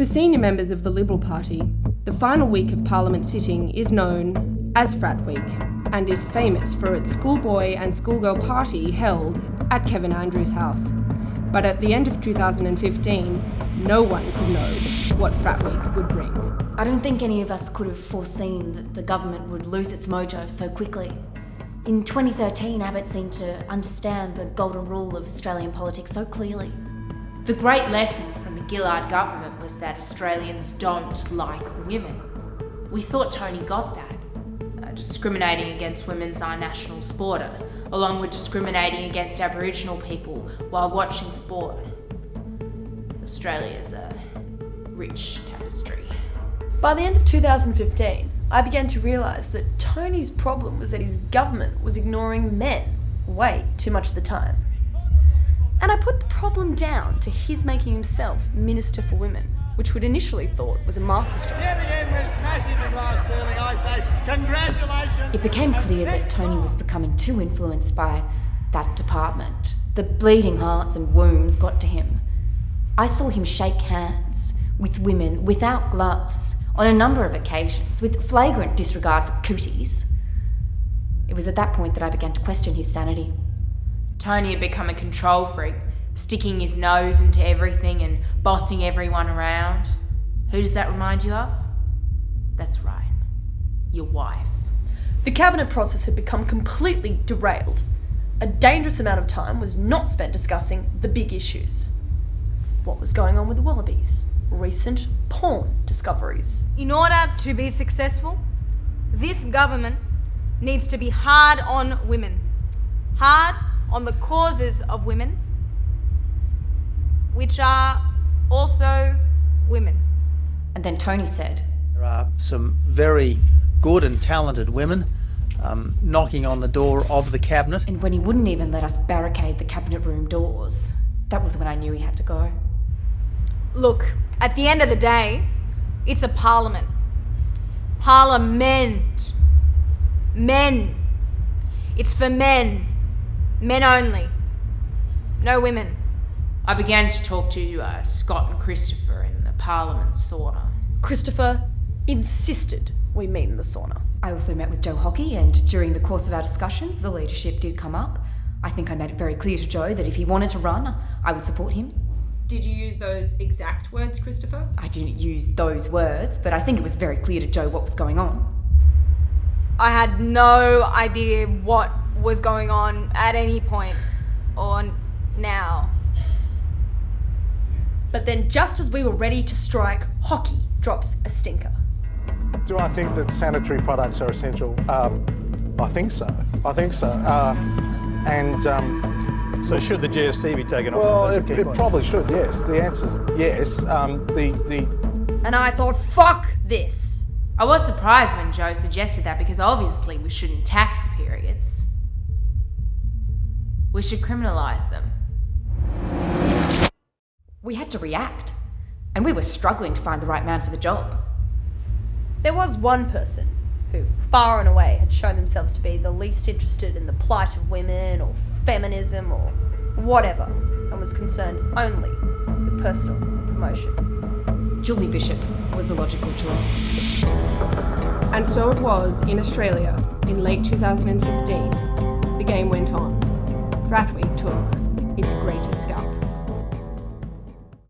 senior members of the Liberal Party, the final week of Parliament sitting is known as Frat Week and is famous for its schoolboy and schoolgirl party held at Kevin Andrews' house. But at the end of 2015, no one could know what Frat Week would bring. I don't think any of us could have foreseen that the government would lose its mojo so quickly. In 2013, Abbott seemed to understand the golden rule of Australian politics so clearly. The great lesson from the Gillard government was that Australians don't like women. We thought Tony got that. Discriminating against women's our national sport, along with discriminating against Aboriginal people while watching sport. Australia's a rich tapestry. By the end of 2015, I began to realise that Tony's problem was that his government was ignoring men way too much of the time. And I put the problem down to his making himself Minister for Women, which we'd initially thought was a masterstroke. It became clear that Tony was becoming too influenced by that department. The bleeding hearts and wombs got to him. I saw him shake hands with women without gloves on a number of occasions, with flagrant disregard for cooties. It was at that point that I began to question his sanity. Tony had become a control freak, sticking his nose into everything and bossing everyone around. Who does that remind you of? That's right, your wife. The cabinet process had become completely derailed. A dangerous amount of time was not spent discussing the big issues. What was going on with the Wallabies? Recent porn discoveries. In order to be successful, this government needs to be hard on women. Hard on the causes of women, which are also women. And then Tony said, there are some very good and talented women knocking on the door of the cabinet. And when he wouldn't even let us barricade the cabinet room doors, that was when I knew he had to go. Look, at the end of the day, it's a parliament. Parliament. Men. It's for men. Men only. No women. I began to talk to Scott and Christopher in the Parliament sauna. Christopher insisted we meet in the sauna. I also met with Joe Hockey, and during the course of our discussions, the leadership did come up. I think I made it very clear to Joe that if he wanted to run, I would support him. Did you use those exact words, Christopher? I didn't use those words, but I think it was very clear to Joe what was going on. I had no idea what was going on at any point, or now. But then just as we were ready to strike, Hockey drops a stinker. Do I think that sanitary products are essential? I think so. So should the GST be taken off? Well, it probably should, yes. The answer's yes. And I thought, fuck this. I was surprised when Joe suggested that because obviously we shouldn't tax periods. We should criminalise them. We had to react, and we were struggling to find the right man for the job. There was one person who far and away had shown themselves to be the least interested in the plight of women or feminism or whatever, and was concerned only with personal promotion. Julie Bishop was the logical choice. And so it was in Australia in late 2015